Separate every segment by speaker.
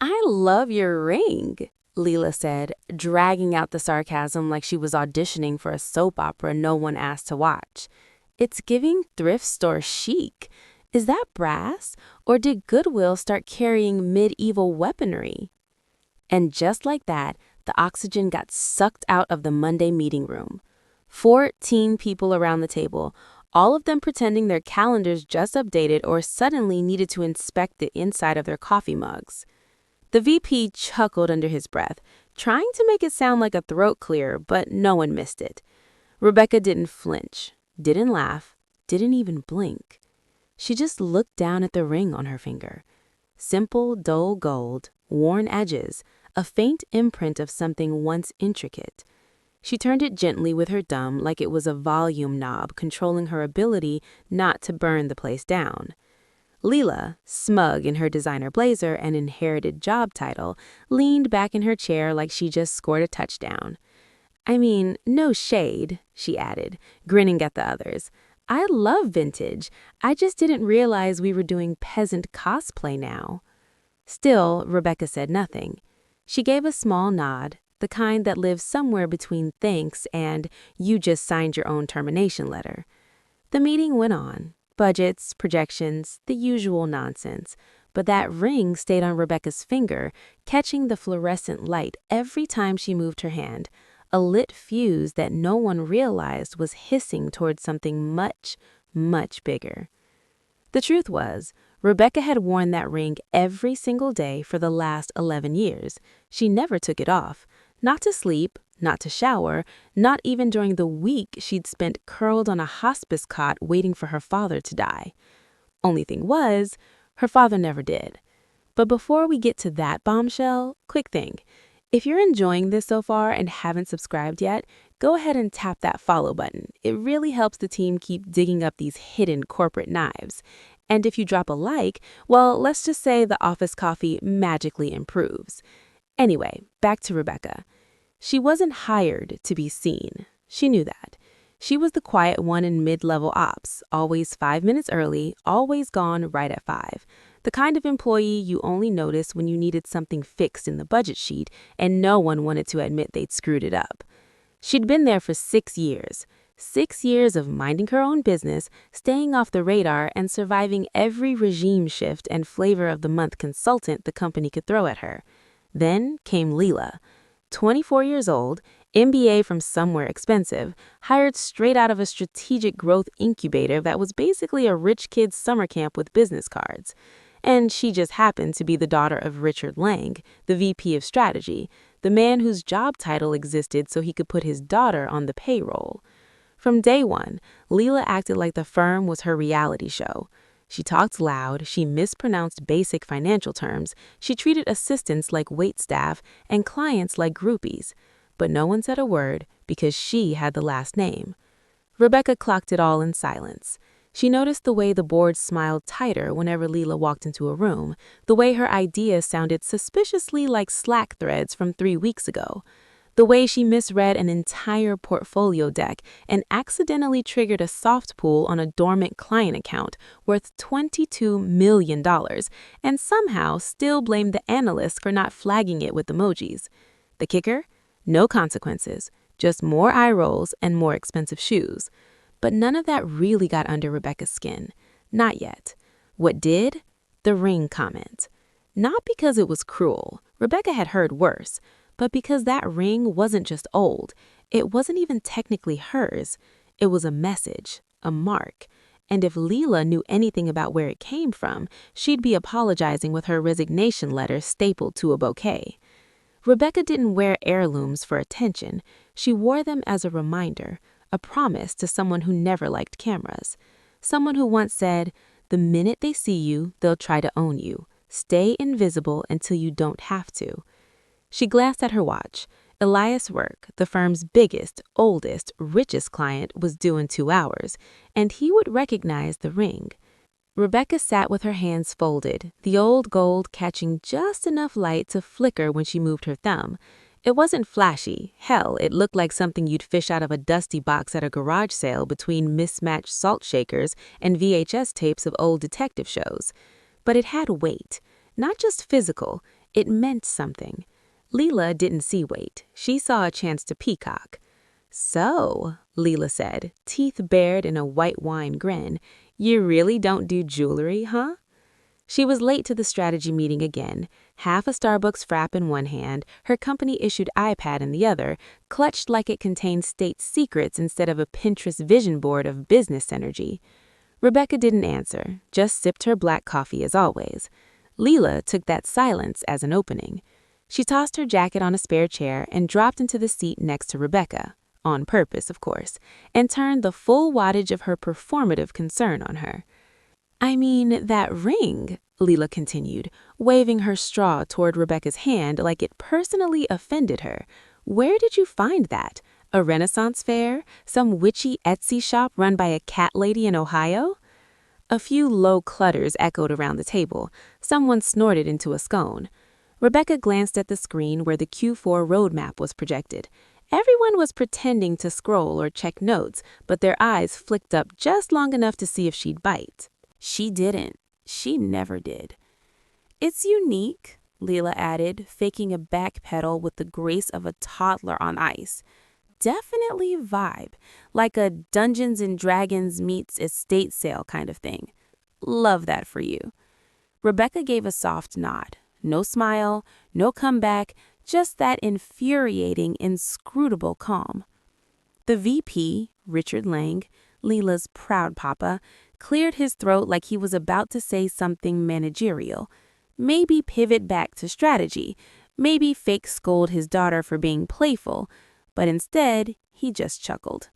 Speaker 1: I love your ring, Leela said, dragging out the sarcasm like she was auditioning for a soap opera no one asked to watch. It's giving thrift store chic. Is that brass? Or did Goodwill start carrying medieval weaponry? And just like that, the oxygen got sucked out of the Monday meeting room. 14 people around the table, all of them pretending their calendars just updated or suddenly needed to inspect the inside of their coffee mugs. The VP chuckled under his breath, trying to make it sound like a throat clear, but no one missed it. Rebecca didn't flinch, didn't laugh, didn't even blink. She just looked down at the ring on her finger. Simple, dull gold, worn edges, a faint imprint of something once intricate. She turned it gently with her thumb like it was a volume knob controlling her ability not to burn the place down. Leela, smug in her designer blazer and inherited job title, leaned back in her chair like she just scored a touchdown. I mean, no shade, she added, grinning at the others. I love vintage. I just didn't realize we were doing peasant cosplay now. Still, Rebecca said nothing. She gave a small nod, the kind that lives somewhere between thanks and you just signed your own termination letter. The meeting went on. Budgets, projections, the usual nonsense. But that ring stayed on Rebecca's finger, catching the fluorescent light every time she moved her hand, a lit fuse that no one realized was hissing towards something much, much bigger. The truth was, Rebecca had worn that ring every single day for the last 11 years. She never took it off, not to sleep, not to shower, not even during the week she'd spent curled on a hospice cot waiting for her father to die. Only thing was, her father never did. But before we get to that bombshell, quick thing. If you're enjoying this so far and haven't subscribed yet, go ahead and tap that follow button. It really helps the team keep digging up these hidden corporate knives. And if you drop a like, well, let's just say the office coffee magically improves. Anyway, back to Rebecca. She wasn't hired to be seen. She knew that. She was the quiet one in mid-level ops, always 5 minutes early, always gone right at 5. The kind of employee you only notice when you needed something fixed in the budget sheet and no one wanted to admit they'd screwed it up. She'd been there for 6 years. 6 years of minding her own business, staying off the radar, and surviving every regime shift and flavor of the month consultant the company could throw at her. Then came Leela. 24 years old, MBA from somewhere expensive, hired straight out of a strategic growth incubator that was basically a rich kid's summer camp with business cards. And she just happened to be the daughter of Richard Lang, the VP of Strategy, the man whose job title existed so he could put his daughter on the payroll. From day one, Leela acted like the firm was her reality show. She talked loud, she mispronounced basic financial terms, she treated assistants like waitstaff and clients like groupies. But no one said a word because she had the last name. Rebecca clocked it all in silence. She noticed the way the board smiled tighter whenever Leela walked into a room, the way her ideas sounded suspiciously like Slack threads from 3 weeks ago. The way she misread an entire portfolio deck and accidentally triggered a soft pull on a dormant client account worth $22 million and somehow still blamed the analyst for not flagging it with emojis. The kicker? No consequences, just more eye rolls and more expensive shoes. But none of that really got under Rebecca's skin. Not yet. What did? The ring comment. Not because it was cruel. Rebecca had heard worse. But because that ring wasn't just old, it wasn't even technically hers. It was a message, a mark. And if Leela knew anything about where it came from, she'd be apologizing with her resignation letter stapled to a bouquet. Rebecca didn't wear heirlooms for attention. She wore them as a reminder, a promise to someone who never liked cameras. Someone who once said, "The minute they see you, they'll try to own you. Stay invisible until you don't have to." She glanced at her watch. Elias Rurk, the firm's biggest, oldest, richest client, was due in 2 hours, and he would recognize the ring. Rebecca sat with her hands folded, the old gold catching just enough light to flicker when she moved her thumb. It wasn't flashy. Hell, it looked like something you'd fish out of a dusty box at a garage sale between mismatched salt shakers and VHS tapes of old detective shows. But it had weight, not just physical, It meant something. Leela didn't see weight. She saw a chance to peacock. "So," Leela said, teeth bared in a white wine grin, "you really don't do jewelry, huh?" She was late to the strategy meeting again, half a Starbucks frap in one hand, her company-issued iPad in the other, clutched like it contained state secrets instead of a Pinterest vision board of business energy. Rebecca didn't answer, just sipped her black coffee as always. Leela took that silence as an opening. She tossed her jacket on a spare chair and dropped into the seat next to Rebecca, on purpose, of course, and turned the full wattage of her performative concern on her. "I mean, that ring," Leela continued, waving her straw toward Rebecca's hand like it personally offended her. "Where did you find that? A Renaissance fair? Some witchy Etsy shop run by a cat lady in Ohio?" A few low clutters echoed around the table. Someone snorted into a scone. Rebecca glanced at the screen where the Q4 roadmap was projected. Everyone was pretending to scroll or check notes, but their eyes flicked up just long enough to see if she'd bite. She didn't. She never did. "It's unique," Leela added, faking a backpedal with the grace of a toddler on ice. "Definitely vibe, like a Dungeons and Dragons meets estate sale kind of thing. Love that for you." Rebecca gave a soft nod. No smile, no comeback, just that infuriating, inscrutable calm. The VP, Richard Lang, Leela's proud papa, cleared his throat like he was about to say something managerial. Maybe pivot back to strategy, maybe fake scold his daughter for being playful, but instead, he just chuckled.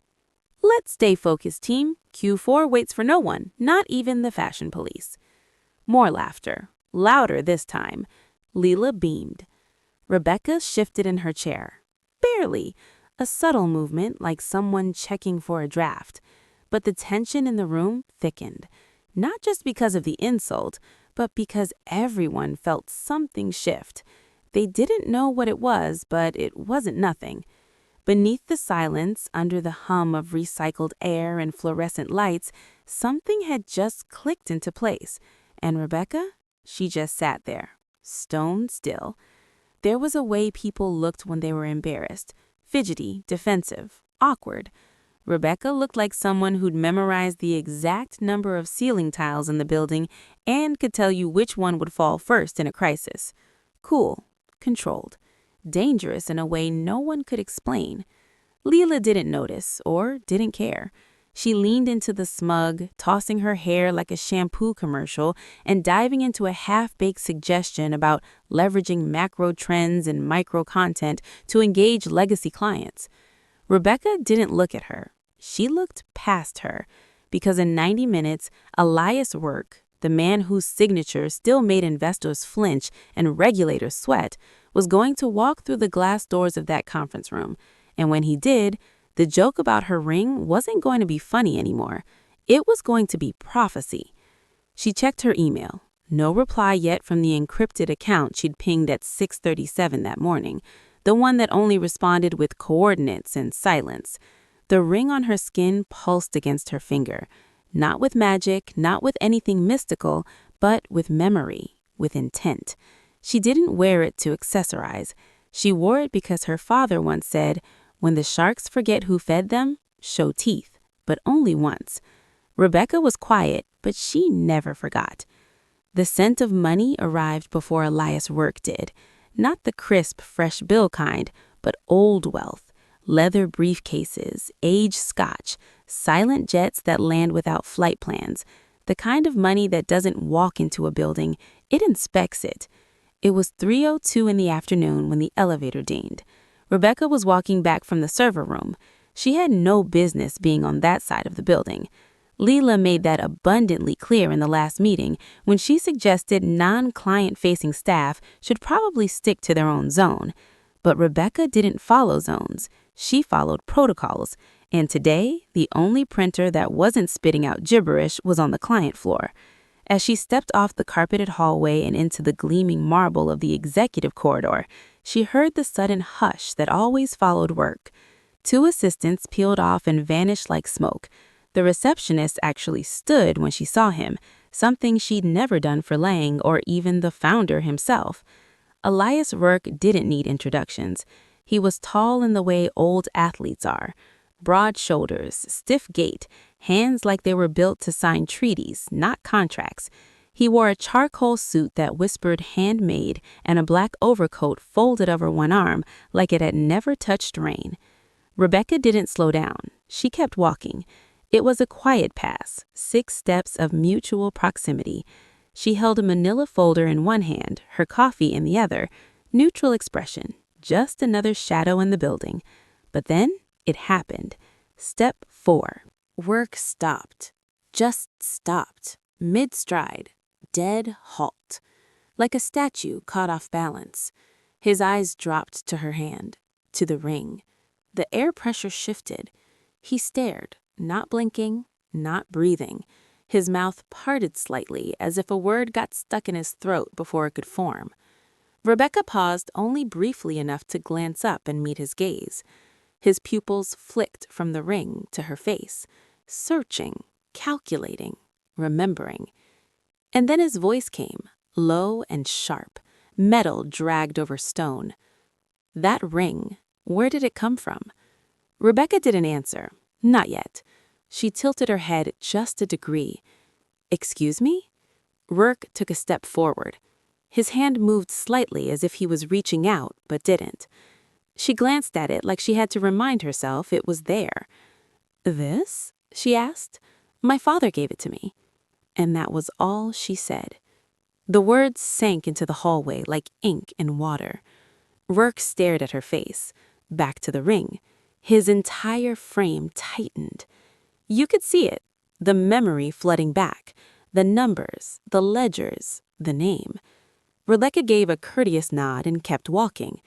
Speaker 1: "Let's stay focused, team. Q4 waits for no one, not even the fashion police." More laughter, louder this time. Leela beamed. Rebecca shifted in her chair. Barely, a subtle movement like someone checking for a draft. But the tension in the room thickened, not just because of the insult, but because everyone felt something shift. They didn't know what it was, but it wasn't nothing. Beneath the silence, under the hum of recycled air and fluorescent lights, something had just clicked into place. And Rebecca? She just sat there, stone still. There was a way people looked when they were embarrassed, fidgety, defensive, awkward. Rebecca looked like someone who'd memorized the exact number of ceiling tiles in the building and could tell you which one would fall first in a crisis. Cool, controlled, dangerous in a way no one could explain. Leela didn't notice or didn't care. She leaned into the smug, tossing her hair like a shampoo commercial and diving into a half-baked suggestion about leveraging macro trends and micro content to engage legacy clients. Rebecca didn't look at her. She looked past her, because in 90 minutes, Elias Rurk, the man whose signature still made investors flinch and regulators sweat, was going to walk through the glass doors of that conference room. And when he did, the joke about her ring wasn't going to be funny anymore. It was going to be prophecy. She checked her email. No reply yet from the encrypted account she'd pinged at 6:37 that morning, the one that only responded with coordinates and silence. The ring on her skin pulsed against her finger, not with magic, not with anything mystical, but with memory, with intent. She didn't wear it to accessorize. She wore it because her father once said, "When the sharks forget who fed them, show teeth, but only once." Rebecca was quiet, but she never forgot. The scent of money arrived before Elias Rurk did. Not the crisp, fresh bill kind, but old wealth. Leather briefcases, aged scotch, silent jets that land without flight plans. The kind of money that doesn't walk into a building, it inspects it. It was 3:02 in the afternoon when the elevator dinged. Rebecca was walking back from the server room. She had no business being on that side of the building. Leela made that abundantly clear in the last meeting when she suggested non-client-facing staff should probably stick to their own zone. But Rebecca didn't follow zones. She followed protocols. And today, the only printer that wasn't spitting out gibberish was on the client floor. As she stepped off the carpeted hallway and into the gleaming marble of the executive corridor, she heard the sudden hush that always followed work. 2 assistants peeled off and vanished like smoke. The receptionist actually stood when she saw him, something she'd never done for Lang or even the founder himself. Elias Rurk didn't need introductions. He was tall in the way old athletes are. Broad shoulders, stiff gait, hands like they were built to sign treaties, not contracts. He wore a charcoal suit that whispered handmade and a black overcoat folded over one arm like it had never touched rain. Rebecca didn't slow down. She kept walking. It was a quiet pass, 6 steps of mutual proximity. She held a manila folder in one hand, her coffee in the other. Neutral expression, just another shadow in the building. But then it happened. Step 4. Work stopped. Just stopped. Mid-stride. Dead halt. Like a statue caught off balance. His eyes dropped to her hand, to the ring. The air pressure shifted. He stared, not blinking, not breathing. His mouth parted slightly as if a word got stuck in his throat before it could form. Rebecca paused only briefly enough to glance up and meet his gaze. His pupils flicked from the ring to her face, searching, calculating, remembering. And then his voice came, low and sharp, metal dragged over stone. That ring, where did it come from? Rebecca didn't answer. Not yet. She tilted her head just a degree. Excuse me? Rurk took a step forward. His hand moved slightly as if he was reaching out, but didn't. She glanced at it like she had to remind herself it was there. This? She asked. My father gave it to me. And that was all she said. The words sank into the hallway like ink in water. Rurk stared at her face, back to the ring. His entire frame tightened. You could see it, the memory flooding back, the numbers, the ledgers, the name. Rebecca gave a courteous nod and kept walking.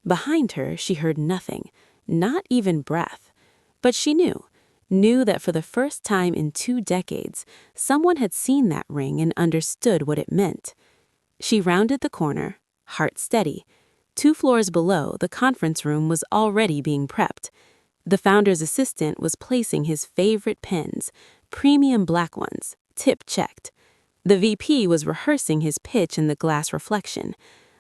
Speaker 1: Behind her, she heard nothing, not even breath. But she knew that for the first time in 2 decades, someone had seen that ring and understood what it meant. She rounded the corner, heart steady. 2 floors below, the conference room was already being prepped. The founder's assistant was placing his favorite pens, premium black ones, tip-checked. The VP was rehearsing his pitch in the glass reflection.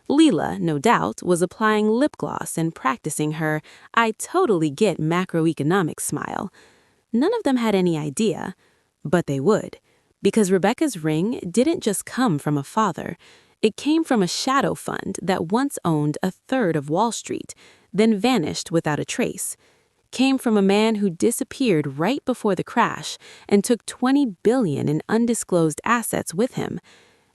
Speaker 1: Leela, no doubt, was applying lip gloss and practicing her "I totally get macroeconomics" smile. None of them had any idea, but they would, because Rebecca's ring didn't just come from a father. It came from a shadow fund that once owned 1/3 of Wall Street, then vanished without a trace. Came from a man who disappeared right before the crash and took $20 billion in undisclosed assets with him.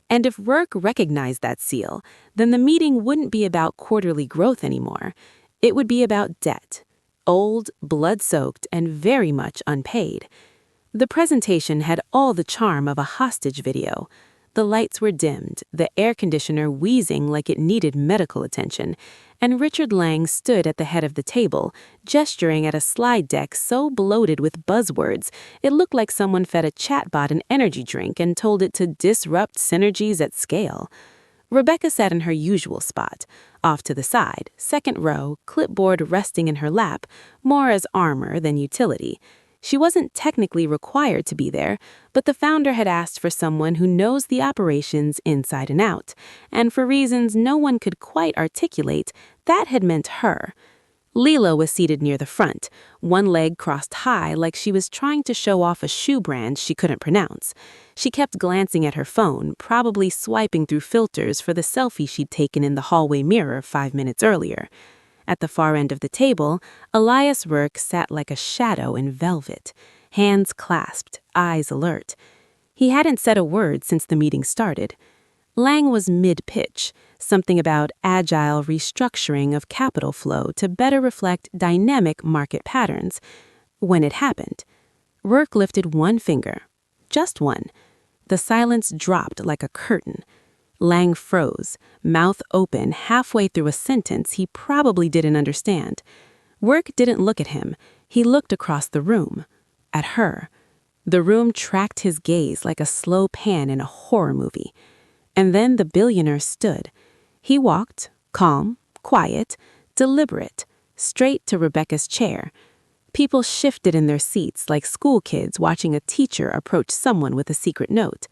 Speaker 1: And if Rurk recognized that seal, then the meeting wouldn't be about quarterly growth anymore. It would be about debt. Old, blood-soaked, and very much unpaid. The presentation had all the charm of a hostage video. The lights were dimmed, the air conditioner wheezing like it needed medical attention, and Richard Lang stood at the head of the table, gesturing at a slide deck so bloated with buzzwords it looked like someone fed a chatbot an energy drink and told it to disrupt synergies at scale. Rebecca sat in her usual spot, off to the side, 2nd row, clipboard resting in her lap, more as armor than utility. She wasn't technically required to be there, but the founder had asked for someone who knows the operations inside and out, and for reasons no one could quite articulate, that had meant her. Leela was seated near the front, one leg crossed high like she was trying to show off a shoe brand she couldn't pronounce. She kept glancing at her phone, probably swiping through filters for the selfie she'd taken in the hallway mirror 5 minutes earlier. At the far end of the table, Elias Rurk sat like a shadow in velvet, hands clasped, eyes alert. He hadn't said a word since the meeting started. Lang was mid-pitch, something about agile restructuring of capital flow to better reflect dynamic market patterns. When it happened, Rurk lifted one finger, just one. The silence dropped like a curtain. Lang froze, mouth open halfway through a sentence he probably didn't understand. Rurk didn't look at him. He looked across the room, at her. The room tracked his gaze like a slow pan in a horror movie. And then the billionaire stood. He walked, calm, quiet, deliberate, straight to Rebecca's chair. People shifted in their seats like school kids watching a teacher approach someone with a secret note.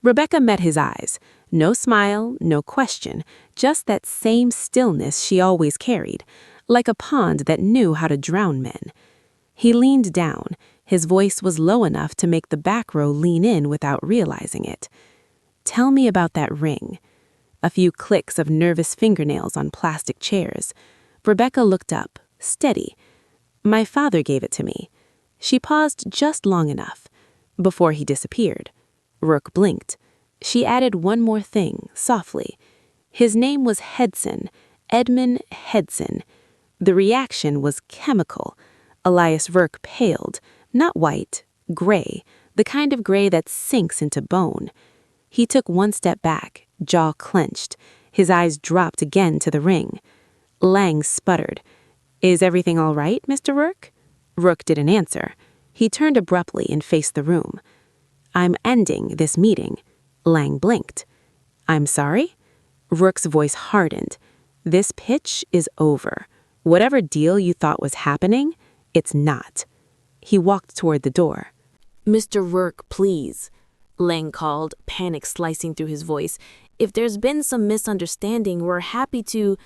Speaker 1: Rebecca met his eyes. No smile, no question, just that same stillness she always carried, like a pond that knew how to drown men. He leaned down. His voice was low enough to make the back row lean in without realizing it. "Tell me about that ring." A few clicks of nervous fingernails on plastic chairs. Rebecca looked up, steady. "My father gave it to me." She paused just long enough. Before he disappeared. Rurk blinked. She added one more thing, softly. His name was Hedson, Edmund Hedson. The reaction was chemical. Elias Rurk paled, not white, gray, the kind of gray that sinks into bone. He took one step back, jaw clenched. His eyes dropped again to the ring. Lang sputtered. "Is everything all right, Mr. Rurk?" Rurk didn't answer. He turned abruptly and faced the room. "I'm ending this meeting." Lang blinked. "I'm sorry?" Rourke's voice hardened. "This pitch is over. Whatever deal you thought was happening, it's not." He walked toward the door.
Speaker 2: "Mr. Rurk, please," Lang called, panic slicing through his voice. "If there's been some misunderstanding, we're happy to—"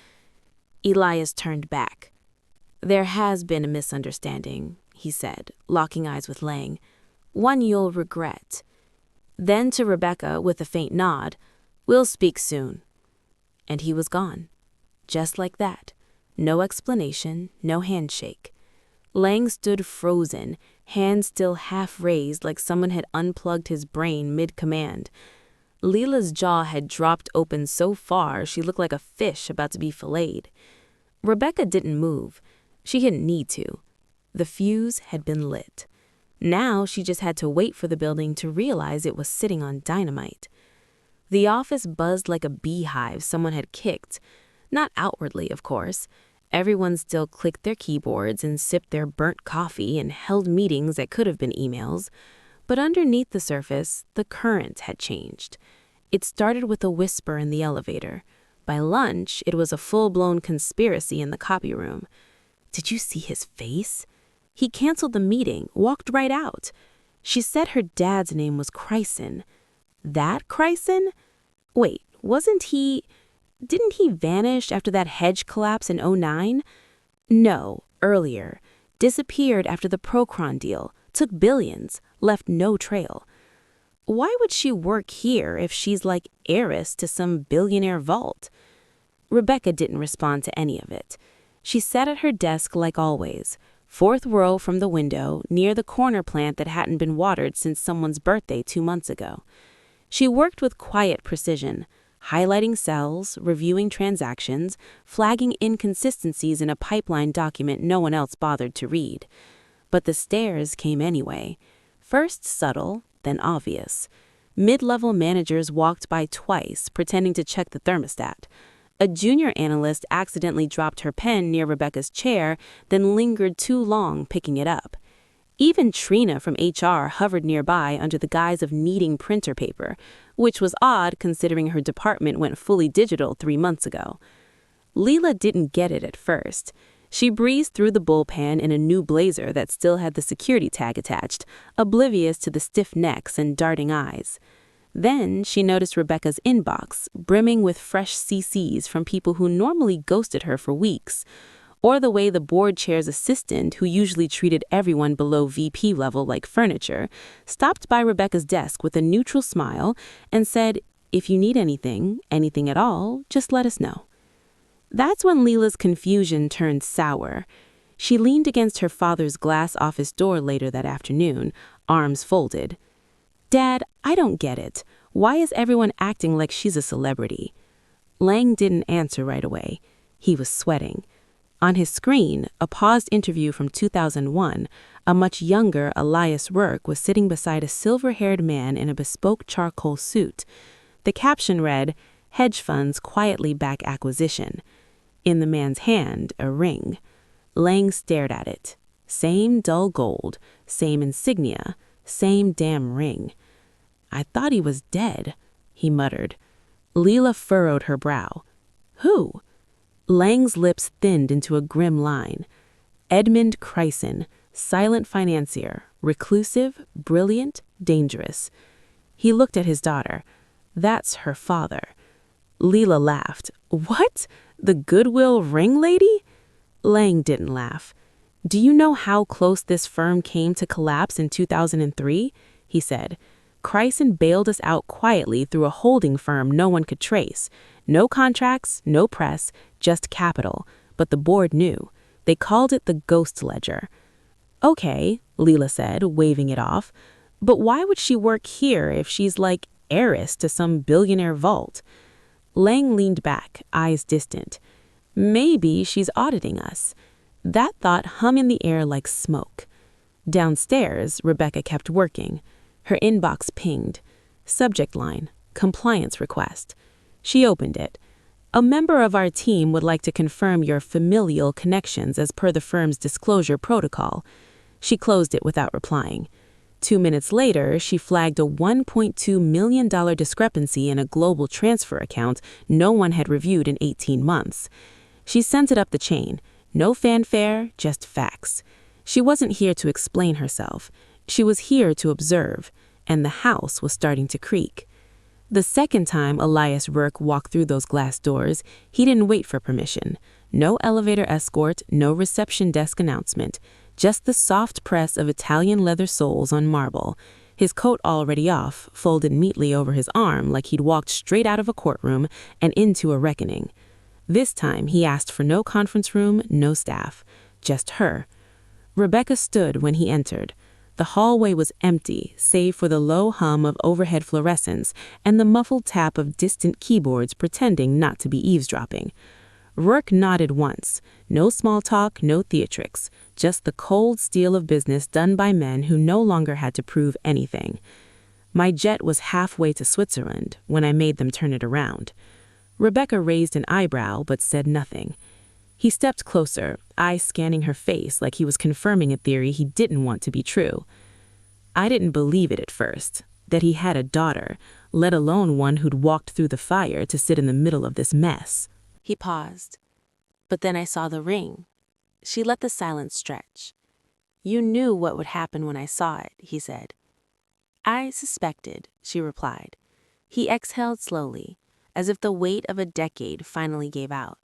Speaker 2: Elias turned back. "There has been a misunderstanding," he said, locking eyes with Lang. "One you'll regret." Then to Rebecca, with a faint nod, "We'll speak soon." And he was gone. Just like that. No explanation, no handshake. Lang stood frozen, hands still half raised like someone had unplugged his brain mid-command. Leela's jaw had dropped open so far she looked like a fish about to be filleted. Rebecca didn't move. She didn't need to. The fuse had been lit. Now she just had to wait for the building to realize it was sitting on dynamite. The office buzzed like a beehive someone had kicked. Not outwardly, of course. Everyone still clicked their keyboards and sipped their burnt coffee and held meetings that could have been emails. But underneath the surface, the current had changed. It started with a whisper in the elevator. By lunch, it was a full-blown conspiracy in the copy room. "Did you see his face?" He canceled the meeting, walked right out. She said her dad's name was Chryson. That Chryson? Wait, didn't he vanish after that hedge collapse in '09? No, earlier. Disappeared after the Procron deal, took billions, left no trail. Why would she work here if she's like heiress to some billionaire vault? Rebecca didn't respond to any of it. She sat at her desk like always, fourth row from the window, near the corner plant that hadn't been watered since someone's birthday 2 months ago. She worked with quiet precision, highlighting cells, reviewing transactions, flagging inconsistencies in a pipeline document no one else bothered to read. But the stares came anyway. First subtle, then obvious. Mid-level managers walked by twice, pretending to check the thermostat. A junior analyst accidentally dropped her pen near Rebecca's chair, then lingered too long picking it up. Even Trina from HR hovered nearby under the guise of needing printer paper, which was odd considering her department went fully digital 3 months ago. Leela didn't get it at first. She breezed through the bullpen in a new blazer that still had the security tag attached, oblivious to the stiff necks and darting eyes. Then she noticed Rebecca's inbox, brimming with fresh CCs from people who normally ghosted her for weeks, or the way the board chair's assistant, who usually treated everyone below VP level like furniture, stopped by Rebecca's desk with a neutral smile and said, "If you need anything at all, just let us know." That's when Leela's confusion turned sour. She leaned against her father's glass office door later that afternoon, arms folded. "Dad, I don't get it. Why is everyone acting like she's a celebrity?" Lang didn't answer right away. He was sweating. On his screen, a paused interview from 2001, a much younger Elias Rurk was sitting beside a silver-haired man in a bespoke charcoal suit. The caption read, "Hedge funds quietly back acquisition." In the man's hand, a ring. Lang stared at it. Same dull gold, same insignia, same damn ring. "I thought he was dead," he muttered. Leela furrowed her brow. "Who?" Lang's lips thinned into a grim line. Edmund Chryson, silent financier, reclusive, brilliant, dangerous.
Speaker 1: He looked at his daughter. That's her father. Leela laughed. What? The Goodwill ring lady? Lang didn't laugh. Do you know how close this firm came to collapse in 2003? He said. Chryson bailed us out quietly through a holding firm no one could trace. No contracts, no press, just capital. But the board knew. They called it the ghost ledger. Okay, Leela said, waving it off. But why would she work here if she's like heiress to some billionaire vault? Lang leaned back, eyes distant. Maybe she's auditing us. That thought hung in the air like smoke. Downstairs, Rebecca kept working. Her inbox pinged. Subject line, compliance request. She opened it. A member of our team would like to confirm your familial connections as per the firm's disclosure protocol. She closed it without replying. 2 minutes later, she flagged a $1.2 million discrepancy in a global transfer account no one had reviewed in 18 months. She sent it up the chain. No fanfare, just facts. She wasn't here to explain herself. She was here to observe, and the house was starting to creak. The second time Elias Rurk walked through those glass doors, he didn't wait for permission. No elevator escort, no reception desk announcement. Just the soft press of Italian leather soles on marble. His coat already off, folded neatly over his arm like he'd walked straight out of a courtroom and into a reckoning. This time he asked for no conference room, no staff. Just her. Rebecca stood when he entered. The hallway was empty, save for the low hum of overhead fluorescents and the muffled tap of distant keyboards pretending not to be eavesdropping. Rurk nodded once. No small talk, no theatrics. Just the cold steel of business done by men who no longer had to prove anything. My jet was halfway to Switzerland when I made them turn it around. Rebecca raised an eyebrow but said nothing. He stepped closer, eyes scanning her face like he was confirming a theory he didn't want to be true. I didn't believe it at first, that he had a daughter, let alone one who'd walked through the fire to sit in the middle of this mess.
Speaker 2: He paused. But then I saw the ring. She let the silence stretch. You knew what would happen when I saw it, he said. I suspected, she replied. He exhaled slowly, as if the weight of a decade finally gave out.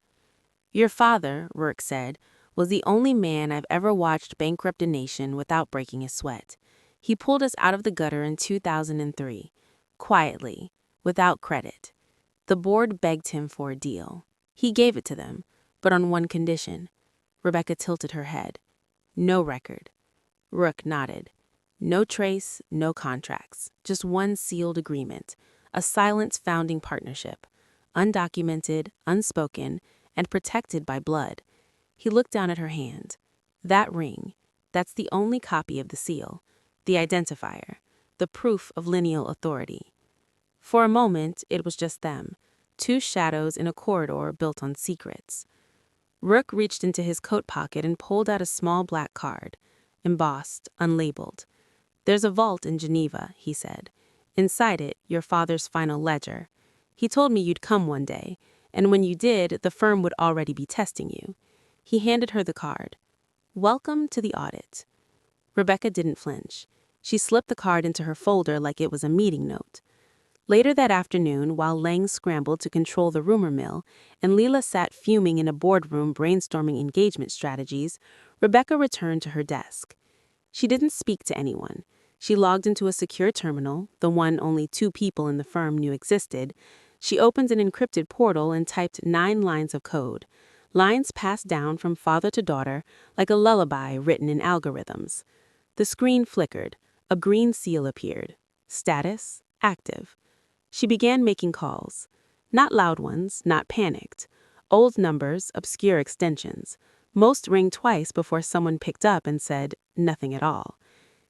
Speaker 2: Your father, Rurk said, was the only man I've ever watched bankrupt a nation without breaking a sweat. He pulled us out of the gutter in 2003, quietly, without credit. The board begged him for a deal. He gave it to them, but on one condition. Rebecca tilted her head. No record. Rurk nodded. No trace, no contracts, just one sealed agreement, a silent founding partnership, undocumented, unspoken, and protected by blood. He looked down at her hand. That ring, that's the only copy of the seal, the identifier, the proof of lineal authority. For a moment, it was just them, two shadows in a corridor built on secrets. Rurk reached into his coat pocket and pulled out a small black card, embossed, unlabeled. There's a vault in Geneva, he said. Inside it, your father's final ledger. He told me you'd come one day, and when you did, the firm would already be testing you. He handed her the card. Welcome to the audit. Rebecca didn't flinch. She slipped the card into her folder like it was a meeting note. Later that afternoon, while Lang scrambled to control the rumor mill, and Leela sat fuming in a boardroom brainstorming engagement strategies, Rebecca returned to her desk. She didn't speak to anyone. She logged into a secure terminal, the one only 2 people in the firm knew existed. She opened an encrypted portal and typed 9 lines of code, lines passed down from father to daughter like a lullaby written in algorithms. The screen flickered. A green seal appeared. Status: active. She began making calls. Not loud ones, not panicked. Old numbers, obscure extensions. Most ring twice before someone picked up and said nothing at all.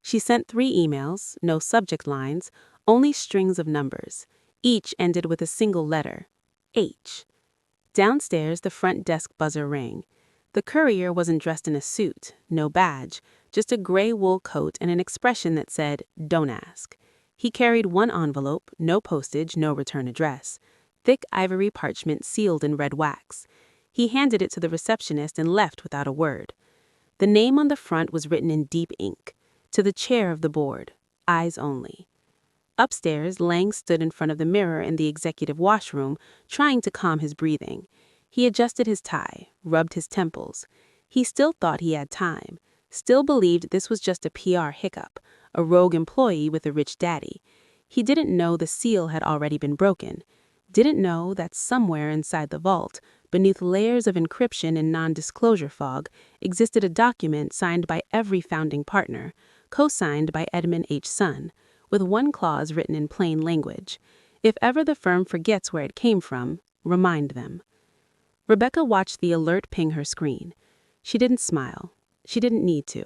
Speaker 2: She sent 3 emails, no subject lines, only strings of numbers. Each ended with a single letter, H. Downstairs, the front desk buzzer rang. The courier wasn't dressed in a suit, no badge, just a gray wool coat and an expression that said, "Don't ask." He carried 1 envelope, no postage, no return address. Thick ivory parchment sealed in red wax. He handed it to the receptionist and left without a word. The name on the front was written in deep ink. To the chair of the board. Eyes only.
Speaker 1: Upstairs, Lang stood in front of the mirror in the executive washroom, trying to calm his breathing. He adjusted his tie, rubbed his temples. He still thought he had time, still believed this was just a PR hiccup, a rogue employee with a rich daddy. He didn't know the seal had already been broken, didn't know that somewhere inside the vault, beneath layers of encryption and non-disclosure fog, existed a document signed by every founding partner, co-signed by Edmund H. Sun, with one clause written in plain language. If ever the firm forgets where it came from, remind them. Rebecca watched the alert ping her screen. She didn't smile. She didn't need to.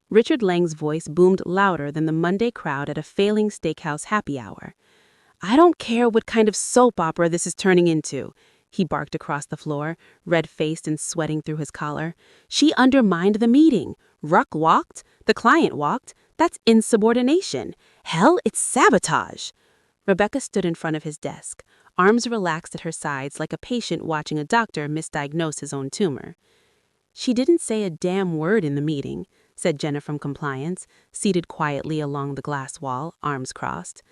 Speaker 1: Richard Lang's voice boomed louder than the Monday crowd at a failing steakhouse happy hour. "I don't care what kind of soap opera this is turning into," he barked across the floor, red-faced and sweating through his collar. "She undermined the meeting. Rurk walked. The client walked. That's insubordination. Hell, it's sabotage." Rebecca stood in front of his desk, arms relaxed at her sides like a patient watching a doctor misdiagnose his own tumor. "She didn't say a damn word in the meeting," said Jenna from compliance, seated quietly along the glass wall, arms crossed.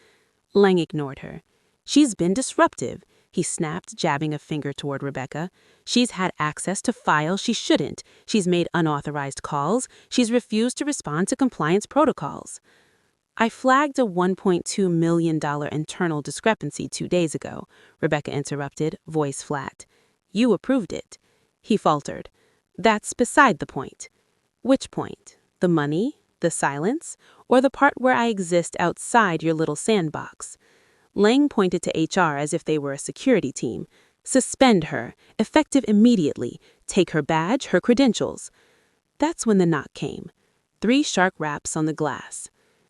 Speaker 1: Lang ignored her. "She's been disruptive," he snapped, jabbing a finger toward Rebecca. "She's had access to files she shouldn't. She's made unauthorized calls. She's refused to respond to compliance protocols." "I flagged a $1.2 million internal discrepancy 2 days ago," Rebecca interrupted, voice flat. "You approved it." He faltered. "That's beside the point." "Which point? The money? The silence? Or the part where I exist outside your little sandbox?" Lang pointed to HR as if they were a security team. "Suspend her, effective immediately. Take her badge, her credentials." That's when the knock came. 3 sharp raps on the glass.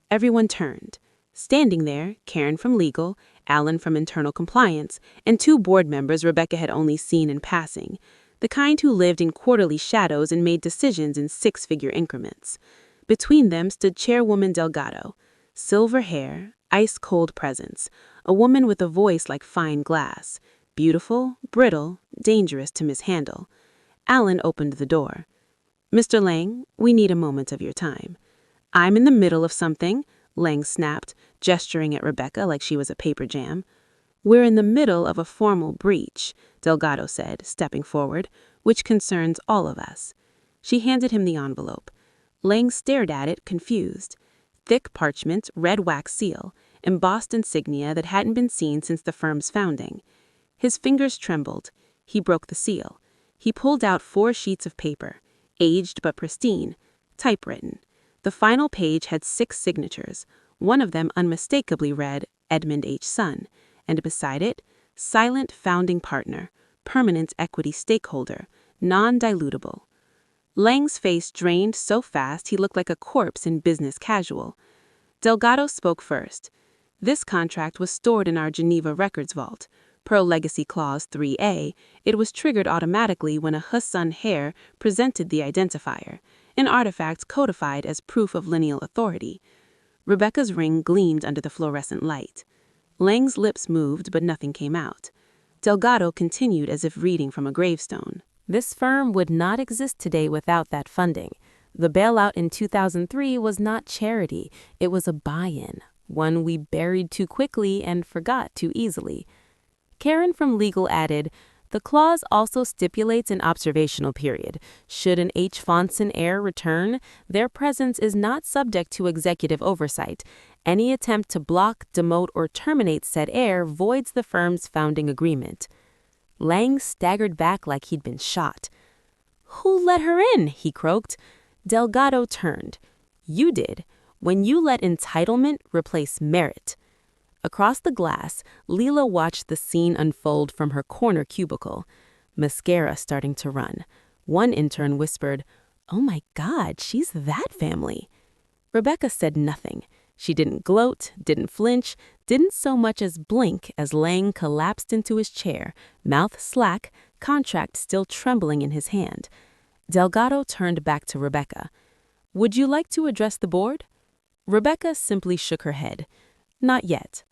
Speaker 1: Everyone turned. Standing there, Karen from legal, Alan from internal compliance, and 2 board members Rebecca had only seen in passing, the kind who lived in quarterly shadows and made decisions in 6-figure increments. Between them stood Chairwoman Delgado. Silver hair, ice-cold presence, a woman with a voice like fine glass, beautiful, brittle, dangerous to mishandle. Alan opened the door. "Mr. Lang, we need a moment of your time." "I'm in the middle of something," Lang snapped, gesturing at Rebecca like she was a paper jam. "We're in the middle of a formal breach," Delgado said, stepping forward, "which concerns all of us." She handed him the envelope. Lang stared at it, confused. Thick parchment, red wax seal, embossed insignia that hadn't been seen since the firm's founding. His fingers trembled. He broke the seal. He pulled out 4 sheets of paper, aged but pristine, typewritten. The final page had 6 signatures. One of them unmistakably read Edmund H. Sun, and beside it, silent founding partner, permanent equity stakeholder, non-dilutable. Lang's face drained so fast he looked like a corpse in business casual. Delgado spoke first. "This contract was stored in our Geneva records vault. Per Legacy Clause 3A, it was triggered automatically when a Hassan hair presented the identifier, an artifact codified as proof of lineal authority." Rebecca's ring gleamed under the fluorescent light. Lang's lips moved, but nothing came out. Delgado continued as if reading from a gravestone. "This firm would not exist today without that funding. The bailout in 2003 was not charity. It was a buy-in, one we buried too quickly and forgot too easily." Karen from legal added, "The clause also stipulates an observational period. Should an H. Fonson heir return, their presence is not subject to executive oversight. Any attempt to block, demote, or terminate said heir voids the firm's founding agreement." Lang staggered back like he'd been shot. "Who let her in?" he croaked. Delgado turned. "You did, when you let entitlement replace merit." Across the glass, Leela watched the scene unfold from her corner cubicle. Mascara starting to run. One intern whispered, "Oh my God, she's that family." Rebecca said nothing. She didn't gloat, didn't flinch, didn't so much as blink as Lang collapsed into his chair, mouth slack, contract still trembling in his hand. Delgado turned back to Rebecca. "Would you like to address the board?" Rebecca simply shook her head. "Not yet."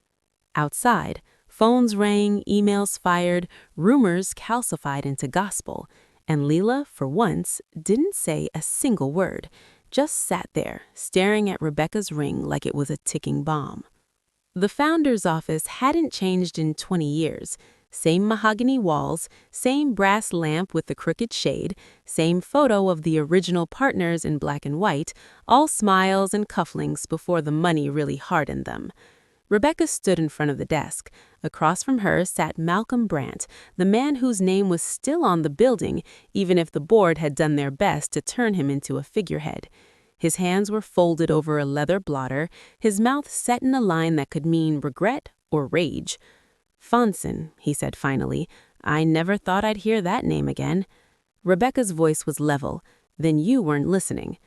Speaker 1: Outside, phones rang, emails fired, rumors calcified into gospel, and Leela, for once, didn't say a single word, just sat there, staring at Rebecca's ring like it was a ticking bomb. The founder's office hadn't changed in 20 years. Same mahogany walls, same brass lamp with the crooked shade, same photo of the original partners in black and white, all smiles and cufflinks before the money really hardened them. Rebecca stood in front of the desk. Across from her sat Malcolm Brandt, the man whose name was still on the building, even if the board had done their best to turn him into a figurehead. His hands were folded over a leather blotter, his mouth set in a line that could mean regret or rage. "Fonson," he said finally. "I never thought I'd hear that name again." Rebecca's voice was level. "Then you weren't listening."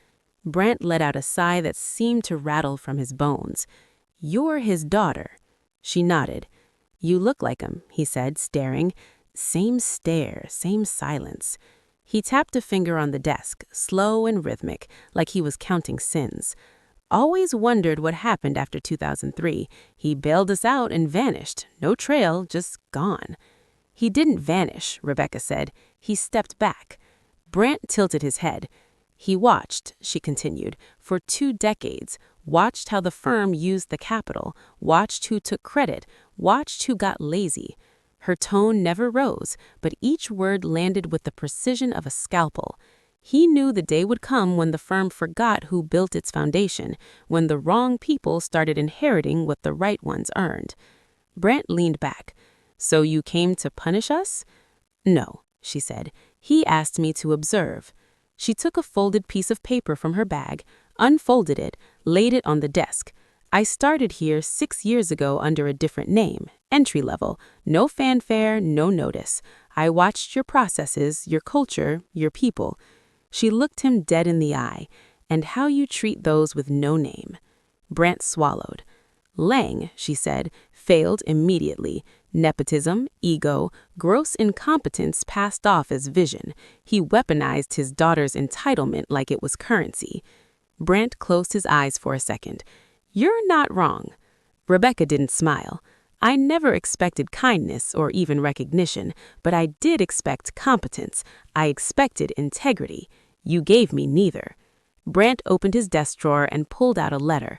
Speaker 1: Brandt let out a sigh that seemed to rattle from his bones. "You're his daughter." She nodded. "You look like him," he said, staring. Same stare, same silence. He tapped a finger on the desk, slow and rhythmic, like he was counting sins. "Always wondered what happened after 2003. He bailed us out and vanished. No trail, just gone." "He didn't vanish," Rebecca said. "He stepped back." Brandt tilted his head. "He watched," she continued, "for 2 decades, watched how the firm used the capital, watched who took credit, watched who got lazy." Her tone never rose, but each word landed with the precision of a scalpel. He knew the day would come when the firm forgot who built its foundation, when the wrong people started inheriting what the right ones earned. Brandt leaned back. "So you came to punish us?" "No," she said. "He asked me to observe." She took a folded piece of paper from her bag, unfolded it, laid it on the desk. "I started here 6 years ago under a different name, entry level, no fanfare, no notice. I watched your processes, your culture, your people." She looked him dead in the eye. "And how you treat those with no name." Brandt swallowed. "Lang," she said, "failed immediately. Nepotism, ego, gross incompetence passed off as vision. He weaponized his daughter's entitlement like it was currency." Brandt closed his eyes for a second. "You're not wrong." Rebecca didn't smile. "I never expected kindness or even recognition, but I did expect competence. I expected integrity. You gave me neither." Brandt opened his desk drawer and pulled out a letter.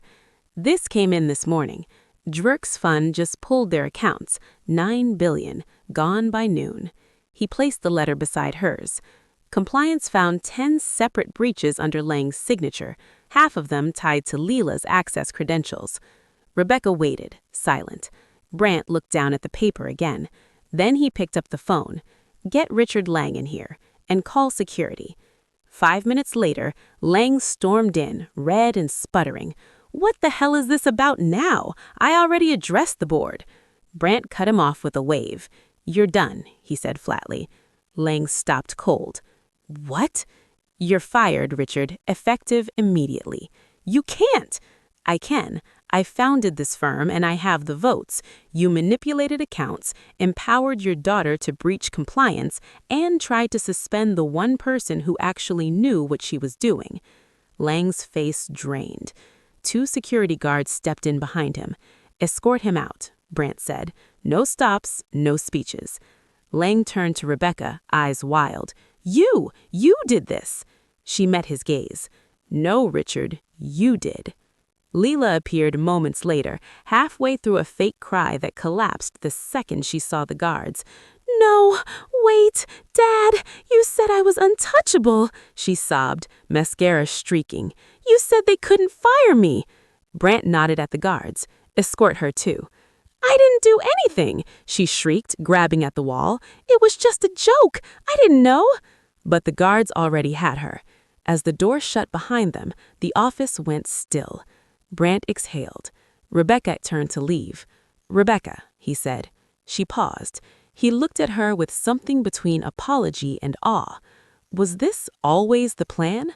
Speaker 1: "This came in this morning. Drurk's fund just pulled their accounts. $9 billion, gone by noon." He placed the letter beside hers. Compliance found 10 separate breaches under Lang's signature, half of them tied to Leela's access credentials. Rebecca waited, silent. Brandt looked down at the paper again. Then he picked up the phone. "Get Richard Lang in here, and call security." 5 minutes later, Lang stormed in, red and sputtering. "What the hell is this about now? I already addressed the board." Brandt cut him off with a wave. "You're done," he said flatly. Lang stopped cold. "What?" "You're fired, Richard, effective immediately." "You can't." "I can. I founded this firm and I have the votes. You manipulated accounts, empowered your daughter to breach compliance, and tried to suspend the one person who actually knew what she was doing." Lang's face drained. 2 security guards stepped in behind him. "Escort him out," Brandt said. "No stops, no speeches." Lang turned to Rebecca, eyes wild. You did this." She met his gaze. "No, Richard, you did." Leela appeared moments later, halfway through a fake cry that collapsed the second she saw the guards. "No, wait, Dad, you said I was untouchable," she sobbed, mascara streaking. "You said they couldn't fire me." Brandt nodded at the guards. "Escort her too." "I didn't do anything," she shrieked, grabbing at the wall. "It was just a joke. I didn't know." But the guards already had her. As the door shut behind them, the office went still. Brandt exhaled. Rebecca turned to leave. "Rebecca," he said. She paused. He looked at her with something between apology and awe. "Was this always the plan?"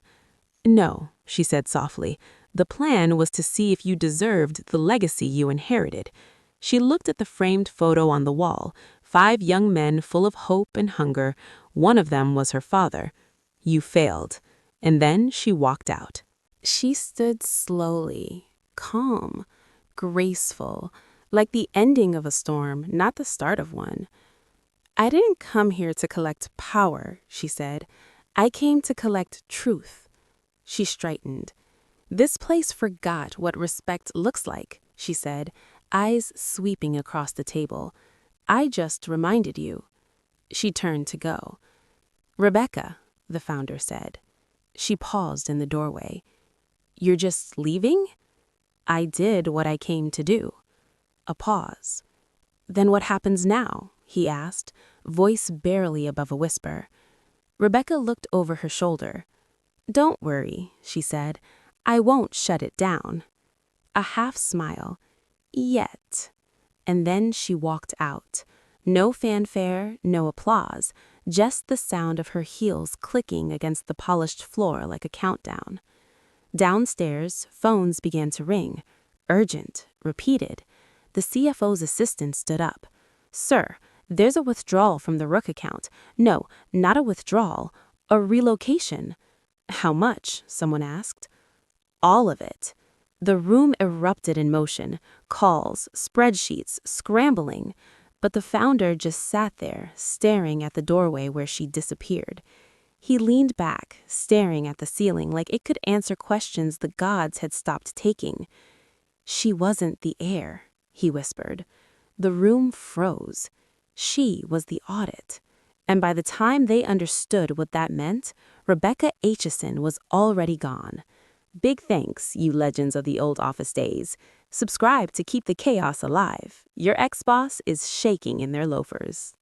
Speaker 1: "No," she said softly. "The plan was to see if you deserved the legacy you inherited." She looked at the framed photo on the wall, 5 young men full of hope and hunger. One of them was her father. "You failed." And then she walked out. She stood slowly, calm, graceful, like the ending of a storm, not the start of one. "I didn't come here to collect power," she said. "I came to collect truth." She straightened. "This place forgot what respect looks like," she said. eyes sweeping across the table. "I just reminded you." She turned to go. "Rebecca," the founder said. She paused in the doorway. "You're just leaving?" "I did what I came to do." A pause. "Then what happens now?" he asked, voice barely above a whisper. Rebecca looked over her shoulder. "Don't worry," she said. "I won't shut it down." A half smile. "Yet." And then she walked out. No fanfare, no applause, just the sound of her heels clicking against the polished floor like a countdown. Downstairs, phones began to ring. Urgent, repeated. The CFO's assistant stood up. "Sir, there's a withdrawal from the Rurk account. No, not a withdrawal, a relocation." "How much?" someone asked. "All of it." The room erupted in motion, calls, spreadsheets, scrambling. But the founder just sat there, staring at the doorway where she disappeared. He leaned back, staring at the ceiling like it could answer questions the gods had stopped taking. "She wasn't the heir," he whispered. The room froze. She was the audit. And by the time they understood what that meant, Rebecca Aitchison was already gone. Big thanks, you legends of the old office days. Subscribe to keep the chaos alive. Your ex-boss is shaking in their loafers.